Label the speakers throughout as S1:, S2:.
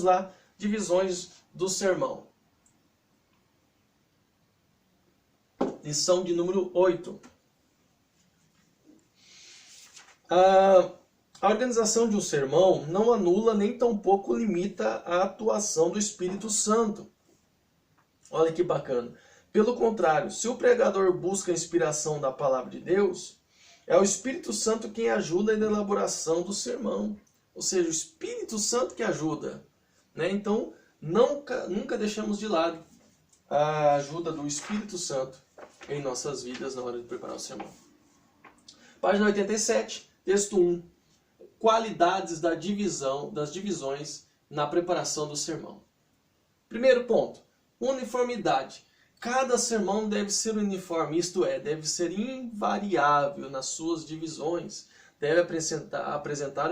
S1: lá, divisões do sermão. Lição de número 8. A organização de um sermão não anula nem tampouco limita a atuação do Espírito Santo. Olha que bacana. Pelo contrário, se o pregador busca a inspiração da palavra de Deus, é o Espírito Santo quem ajuda na elaboração do sermão. Ou seja, o Espírito Santo que ajuda. Né? Então, nunca deixamos de lado a ajuda do Espírito Santo em nossas vidas na hora de preparar o sermão. Página 87, texto 1. Qualidades das divisões na preparação do sermão. Primeiro ponto, uniformidade. Cada sermão deve ser uniforme, isto é, deve ser invariável nas suas divisões. Deve apresentar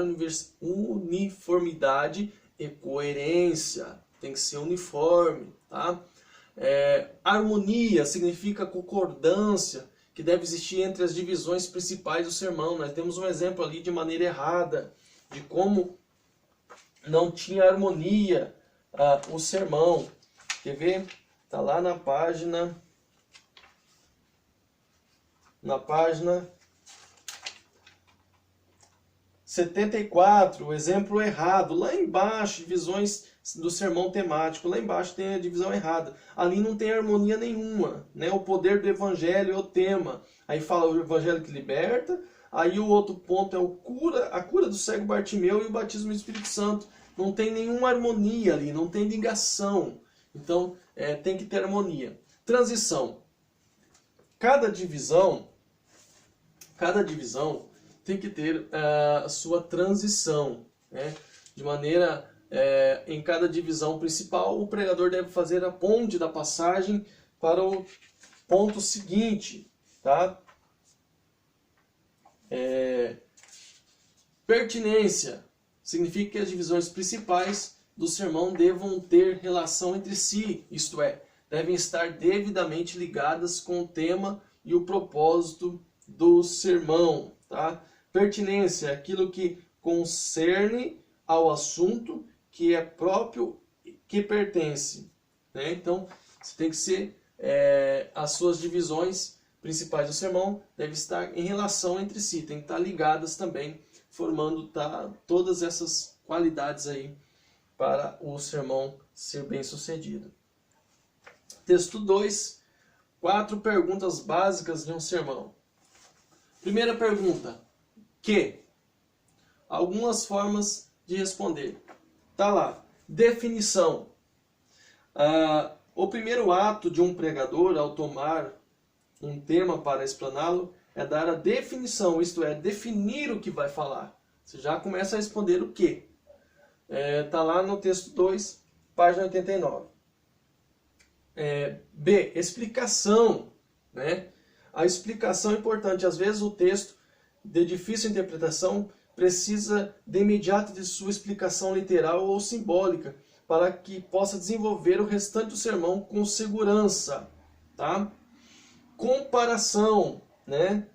S1: uniformidade e coerência. Tem que ser uniforme. Tá? Harmonia significa concordância que deve existir entre as divisões principais do sermão. Nós temos um exemplo ali de maneira errada, de como não tinha harmonia o sermão. Quer ver? Está lá na página 74, o exemplo errado. Lá embaixo, divisões do sermão temático. Lá embaixo tem a divisão errada. Ali não tem harmonia nenhuma. Né? O poder do evangelho é o tema. Aí fala o evangelho que liberta. Aí o outro ponto é a cura do cego Bartimeu e o batismo do Espírito Santo. Não tem nenhuma harmonia ali, não tem ligação. Então, tem que ter harmonia. Transição. Cada divisão tem que ter a sua transição. Né? De maneira, em cada divisão principal, o pregador deve fazer a ponte da passagem para o ponto seguinte. Tá? Pertinência. Significa que as divisões principais do sermão devam ter relação entre si, isto é, devem estar devidamente ligadas com o tema e o propósito do sermão. Tá? Pertinência é aquilo que concerne ao assunto que é próprio, que pertence. Né? Então, tem que ser as suas divisões principais do sermão devem estar em relação entre si, tem que estar ligadas também, formando todas essas qualidades aí para o sermão ser bem sucedido. Texto 2, 4 perguntas básicas de um sermão. Primeira pergunta, que? Algumas formas de responder. Tá lá, definição. O primeiro ato de um pregador ao tomar um tema para explaná-lo é dar a definição, isto é, definir o que vai falar. Você já começa a responder o que. Está lá no texto 2, página 89. B, explicação. Né? A explicação é importante. Às vezes o texto de difícil interpretação precisa de imediato de sua explicação literal ou simbólica para que possa desenvolver o restante do sermão com segurança. Tá? Comparação. Né?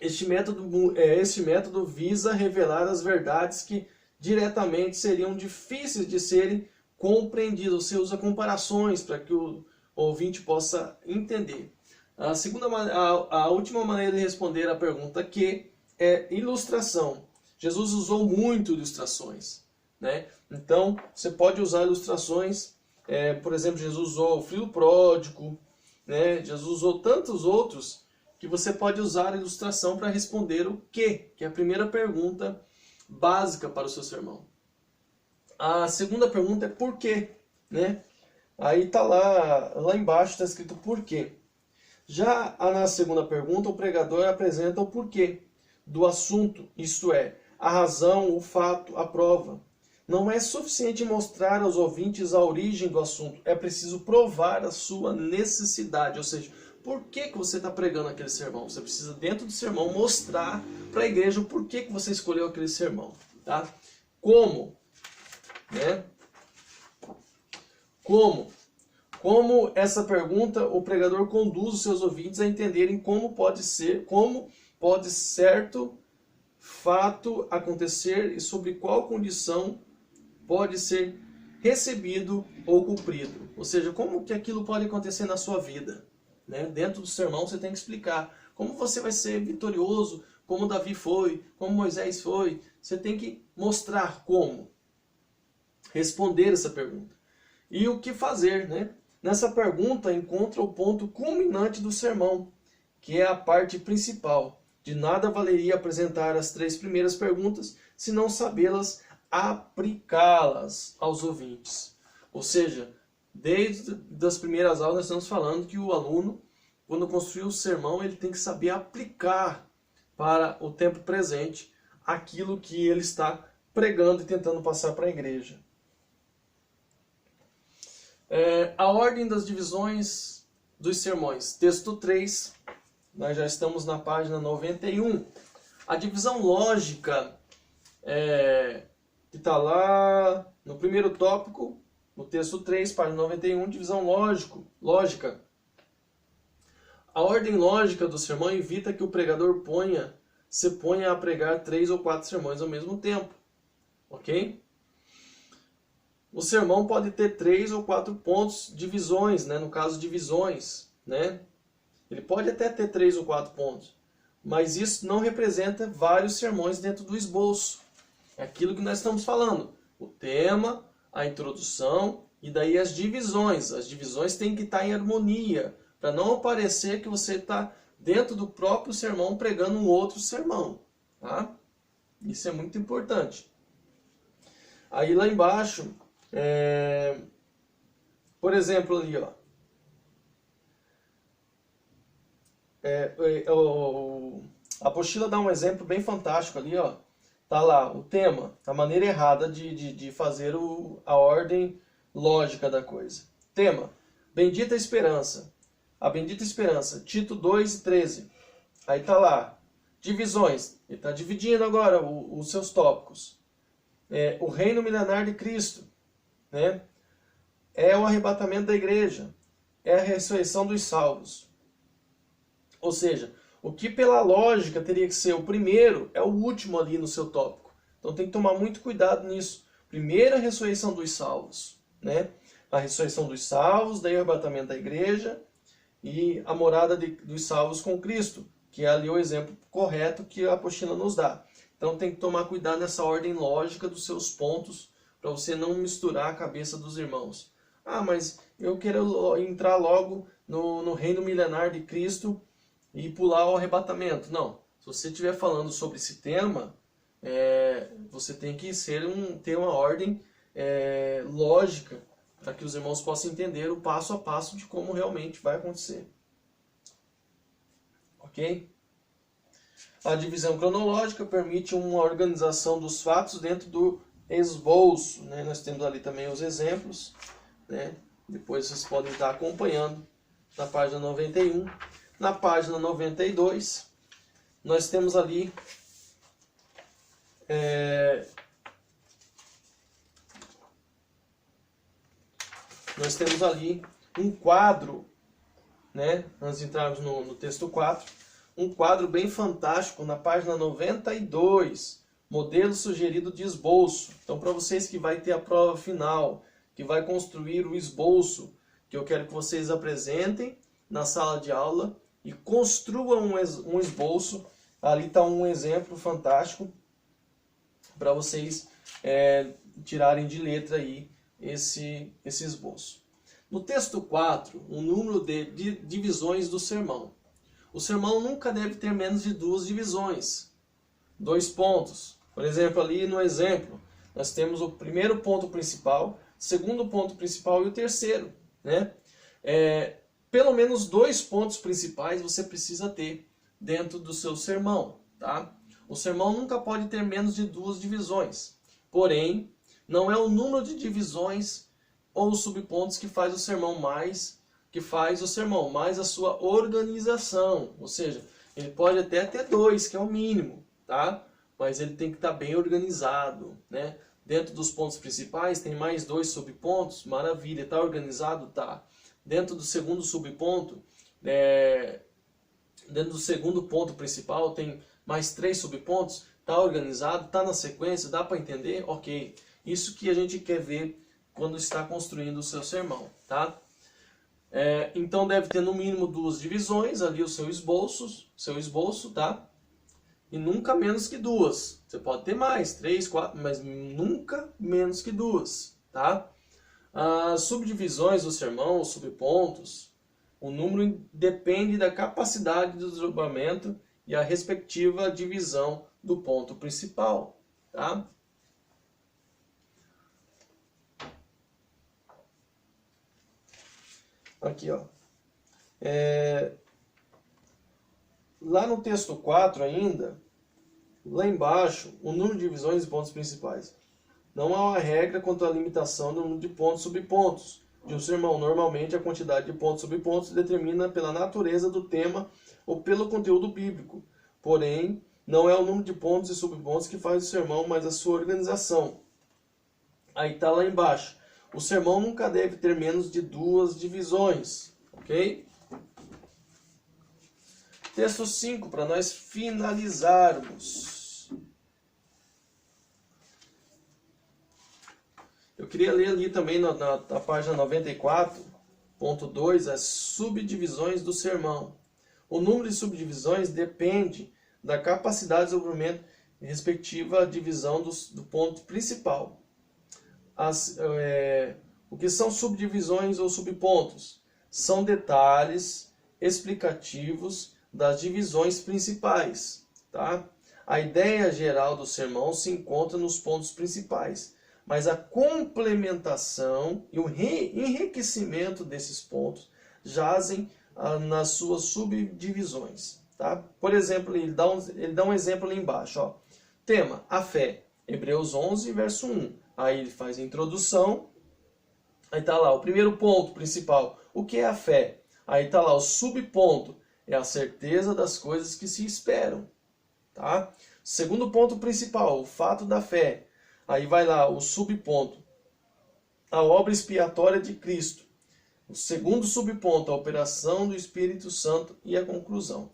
S1: Este método visa revelar as verdades que diretamente seriam difíceis de serem compreendidas. Você usa comparações para que o ouvinte possa entender. A última maneira de responder a pergunta que é ilustração. Jesus usou muito ilustrações. Né? Então, você pode usar ilustrações. Por exemplo, Jesus usou o filho pródigo. Né? Jesus usou tantos outros que você pode usar a ilustração para responder o que é a primeira pergunta básica para o seu sermão. A segunda pergunta é por quê, né? Aí está lá embaixo está escrito por quê. Já na segunda pergunta, o pregador apresenta o porquê do assunto, isto é, a razão, o fato, a prova. Não é suficiente mostrar aos ouvintes a origem do assunto, é preciso provar a sua necessidade, ou seja, por que você está pregando aquele sermão? Você precisa, dentro do sermão, mostrar para a igreja o porquê que você escolheu aquele sermão. Tá? Como? Né? Como essa pergunta, o pregador conduz os seus ouvintes a entenderem como pode certo fato acontecer e sobre qual condição pode ser recebido ou cumprido. Ou seja, como que aquilo pode acontecer na sua vida, né? Dentro do sermão você tem que explicar como você vai ser vitorioso, como Davi foi, como Moisés foi. Você tem que mostrar como responder essa pergunta. E o que fazer, né? Nessa pergunta encontra o ponto culminante do sermão, que é a parte principal. De nada valeria apresentar as 3 primeiras perguntas se não sabê-las aplicá-las aos ouvintes. Ou seja, desde as primeiras aulas nós estamos falando que o aluno, quando construir o sermão, ele tem que saber aplicar para o tempo presente aquilo que ele está pregando e tentando passar para a igreja. A ordem das divisões dos sermões. Texto 3, nós já estamos na página 91. A divisão lógica, que está lá no primeiro tópico, no texto 3, página 91, divisão lógica. A ordem lógica do sermão evita que o pregador se ponha a pregar 3 ou 4 sermões ao mesmo tempo. Ok? O sermão pode ter 3 ou 4 pontos, divisões, né? No caso, divisões, né? Ele pode até ter 3 ou 4 pontos, mas isso não representa vários sermões dentro do esboço. É aquilo que nós estamos falando. O tema, a introdução e daí as divisões. As divisões têm que estar em harmonia, para não parecer que você está dentro do próprio sermão pregando um outro sermão. Tá? Isso é muito importante. Aí lá embaixo, por exemplo ali, ó, a apostila dá um exemplo bem fantástico ali, ó. Tá lá o tema, a maneira errada de fazer a ordem lógica da coisa. Tema, bendita esperança. A bendita esperança, Tito 2:13. Aí tá lá, divisões. Ele está dividindo agora os seus tópicos. O reino milenar de Cristo, né? É o arrebatamento da igreja. É a ressurreição dos salvos. Ou seja, o que pela lógica teria que ser o primeiro, é o último ali no seu tópico. Então tem que tomar muito cuidado nisso. Primeiro a ressurreição dos salvos, né? A ressurreição dos salvos, daí o arrebatamento da igreja e a morada dos salvos com Cristo, que é ali o exemplo correto que a apostila nos dá. Então tem que tomar cuidado nessa ordem lógica dos seus pontos, para você não misturar a cabeça dos irmãos. Ah, mas eu quero entrar logo no reino milenar de Cristo e pular o arrebatamento. Não, se você estiver falando sobre esse tema, você tem que ter uma ordem lógica, para que os irmãos possam entender o passo a passo de como realmente vai acontecer. Ok? A divisão cronológica permite uma organização dos fatos dentro do esboço, né? Nós temos ali também os exemplos, né? Depois vocês podem estar acompanhando na página 91. Na página 92, nós temos ali um quadro, né? Antes de entrarmos no texto 4, um quadro bem fantástico na página 92, modelo sugerido de esboço. Então, para vocês que vai ter a prova final, que vai construir o esboço, que eu quero que vocês apresentem na sala de aula e construam um esboço. Ali está um exemplo fantástico para vocês tirarem de letra aí esse esboço. No texto 4, o número de divisões do sermão. O sermão nunca deve ter menos de 2 divisões. 2 pontos. Por exemplo, ali no exemplo, nós temos o primeiro ponto principal, segundo ponto principal e o terceiro, né? Pelo menos 2 pontos principais você precisa ter dentro do seu sermão, tá? O sermão nunca pode ter menos de 2 divisões. Porém, não é o número de divisões ou subpontos que faz o sermão mais a sua organização. Ou seja, ele pode até ter 2, que é o mínimo, tá? Mas ele tem que estar bem organizado, né? Dentro dos pontos principais tem mais 2 subpontos, maravilha, está organizado? Tá. Dentro do segundo subponto, dentro do segundo ponto principal tem mais 3 subpontos, Tá organizado? Tá na sequência? Dá para entender? Ok. Isso que a gente quer ver quando está construindo o seu sermão, tá? Então deve ter no mínimo 2 divisões ali o seu esboço, tá? E nunca menos que 2. Você pode ter mais, 3, 4, mas nunca menos que 2, tá? As subdivisões do sermão, os subpontos, o número depende da capacidade do desdobramento e a respectiva divisão do ponto principal, tá? Aqui, ó. Lá no texto 4 ainda, lá embaixo, o número de divisões e pontos principais. Não há uma regra quanto à limitação do número de pontos e subpontos de um sermão. Normalmente, a quantidade de pontos e subpontos se determina pela natureza do tema ou pelo conteúdo bíblico. Porém, não é o número de pontos e subpontos que faz o sermão, mas a sua organização. Aí está lá embaixo. O sermão nunca deve ter menos de 2 divisões. Ok? Texto 5, para nós finalizarmos. Eu queria ler ali também na página 94.2 as subdivisões do sermão. O número de subdivisões depende da capacidade de desenvolvimento e respectiva divisão do ponto principal. O que são subdivisões ou subpontos? São detalhes explicativos das divisões principais, tá? A ideia geral do sermão se encontra nos pontos principais, mas a complementação e o enriquecimento desses pontos jazem nas suas subdivisões, tá? Por exemplo, ele dá um exemplo ali embaixo, ó. Tema, a fé, Hebreus 11, verso 1. Aí ele faz a introdução, aí está lá o primeiro ponto principal, o que é a fé? Aí está lá o subponto, é a certeza das coisas que se esperam, tá? Segundo ponto principal, o fato da fé. Aí vai lá o subponto, a obra expiatória de Cristo. O segundo subponto, a operação do Espírito Santo e a conclusão,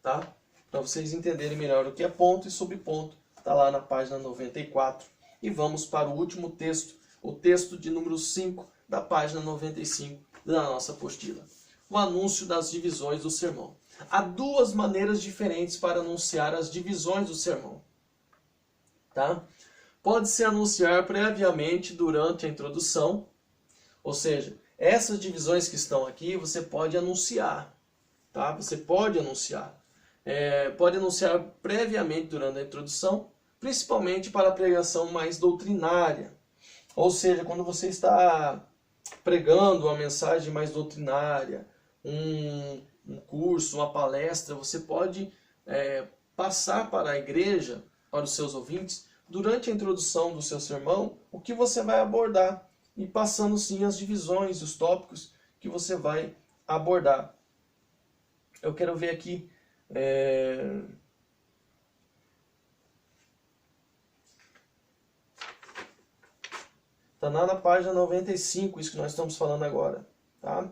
S1: tá? Para vocês entenderem melhor o que é ponto e subponto, está lá na página 94. E vamos para o último texto, o texto de número 5 da página 95 da nossa apostila. O anúncio das divisões do sermão. Há 2 maneiras diferentes para anunciar as divisões do sermão, tá? Pode-se anunciar previamente durante a introdução, ou seja, essas divisões que estão aqui você pode anunciar, tá? Você pode anunciar. Pode anunciar previamente durante a introdução, principalmente para a pregação mais doutrinária. Ou seja, quando você está pregando uma mensagem mais doutrinária, um curso, uma palestra, você pode passar para a igreja, para os seus ouvintes, durante a introdução do seu sermão, o que você vai abordar, e passando sim as divisões, os tópicos que você vai abordar. Eu quero ver aqui... Está lá na página 95, isso que nós estamos falando agora, tá?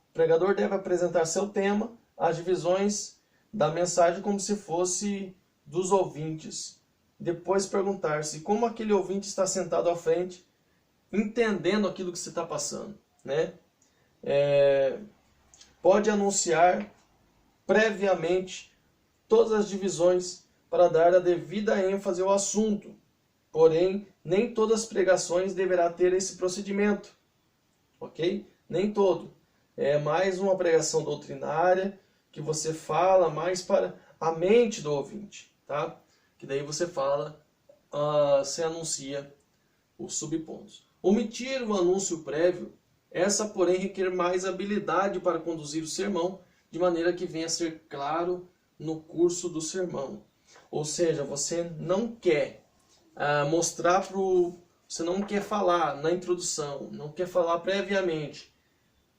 S1: O pregador deve apresentar seu tema, as divisões da mensagem como se fosse dos ouvintes. Depois perguntar-se como aquele ouvinte está sentado à frente, entendendo aquilo que você está passando, né? Pode anunciar previamente todas as divisões para dar a devida ênfase ao assunto. Porém, nem todas as pregações deverá ter esse procedimento, ok? Nem todo. É mais uma pregação doutrinária que você fala mais para a mente do ouvinte, tá? Que daí você fala, você anuncia os subpontos. Omitir o anúncio prévio, essa porém requer mais habilidade para conduzir o sermão, de maneira que venha a ser claro no curso do sermão. Ou seja, você não quer mostrar você não quer falar na introdução, não quer falar previamente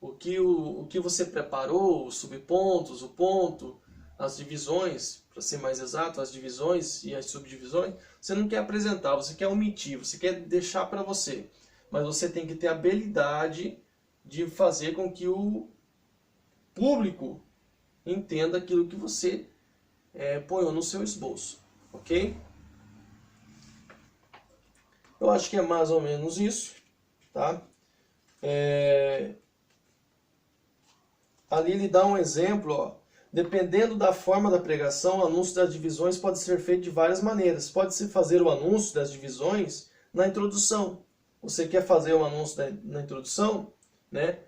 S1: o que você preparou, os subpontos, o ponto, as divisões, para ser mais exato, as divisões e as subdivisões, você não quer apresentar, você quer omitir, você quer deixar para você. Mas você tem que ter a habilidade de fazer com que o público entenda aquilo que você põe no seu esboço, ok? Eu acho que é mais ou menos isso, tá? Ali ele dá um exemplo, ó. Dependendo da forma da pregação, o anúncio das divisões pode ser feito de várias maneiras. Pode-se fazer o anúncio das divisões na introdução. Você quer fazer o anúncio na introdução, né?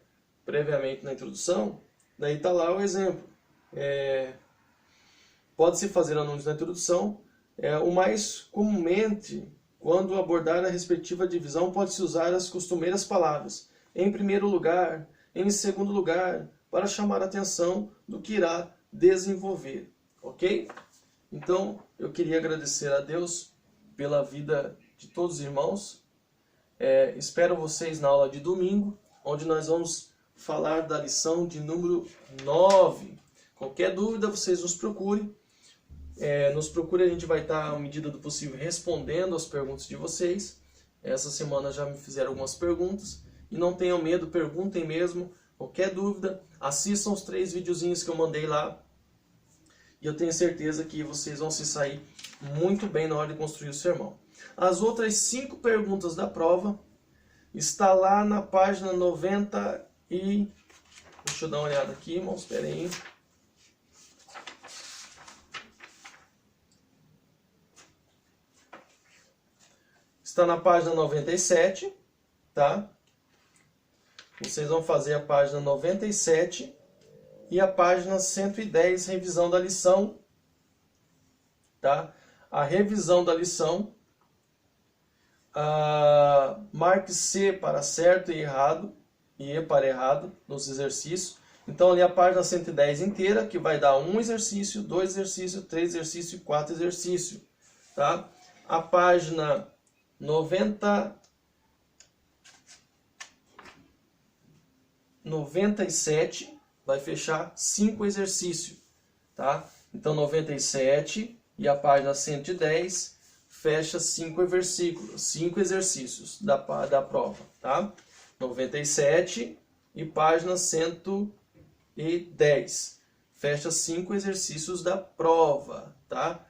S1: Previamente na introdução, daí está lá o exemplo. Pode-se fazer o anúncio na introdução. O mais comumente, quando abordar a respectiva divisão, pode-se usar as costumeiras palavras. Em primeiro lugar, em segundo lugar, para chamar a atenção do que irá desenvolver, ok? Então, eu queria agradecer a Deus pela vida de todos os irmãos. Espero vocês na aula de domingo, onde nós vamos falar da lição de número 9. Qualquer dúvida, vocês nos procurem. A gente vai estar, à medida do possível, respondendo as perguntas de vocês. Essa semana já me fizeram algumas perguntas. E não tenham medo, perguntem mesmo. Qualquer dúvida, assistam os 3 videozinhos que eu mandei lá. E eu tenho certeza que vocês vão se sair muito bem na hora de construir o sermão. As outras 5 perguntas da prova está lá na página 90 e... Deixa eu dar uma olhada aqui, irmãos, espera aí. Está na página 97, tá? Vocês vão fazer a página 97 e a página 110, revisão da lição, tá? A revisão da lição, marque C para certo e errado, e E para errado nos exercícios. Então ali a página 110 inteira, que vai dar 1 exercício, 2 exercícios, 3 exercícios e 4 exercícios, tá? A página 97 vai fechar 5 exercícios, tá? Então 97 e a página 110 fecha 5 versículos, 5 exercícios da prova, tá? 97 e página 110 fecha 5 exercícios da prova, tá?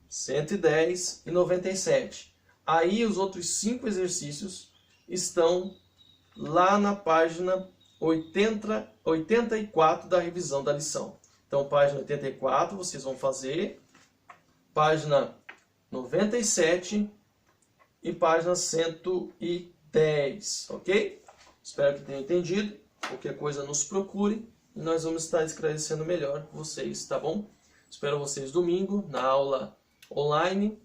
S1: 110 e 97. Aí os outros 5 exercícios estão lá na página 84 da revisão da lição. Então, página 84 vocês vão fazer, página 97 e página 110, ok? Espero que tenham entendido. Qualquer coisa nos procure e nós vamos estar esclarecendo melhor vocês, tá bom? Espero vocês domingo na aula online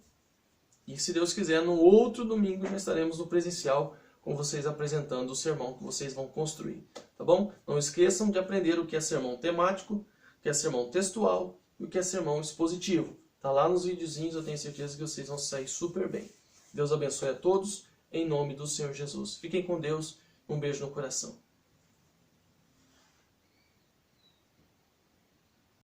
S1: e, se Deus quiser, no outro domingo já estaremos no presencial com vocês apresentando o sermão que vocês vão construir, tá bom? Não esqueçam de aprender o que é sermão temático, o que é sermão textual e o que é sermão expositivo. Tá lá nos videozinhos, eu tenho certeza que vocês vão sair super bem. Deus abençoe a todos, em nome do Senhor Jesus. Fiquem com Deus, um beijo no coração.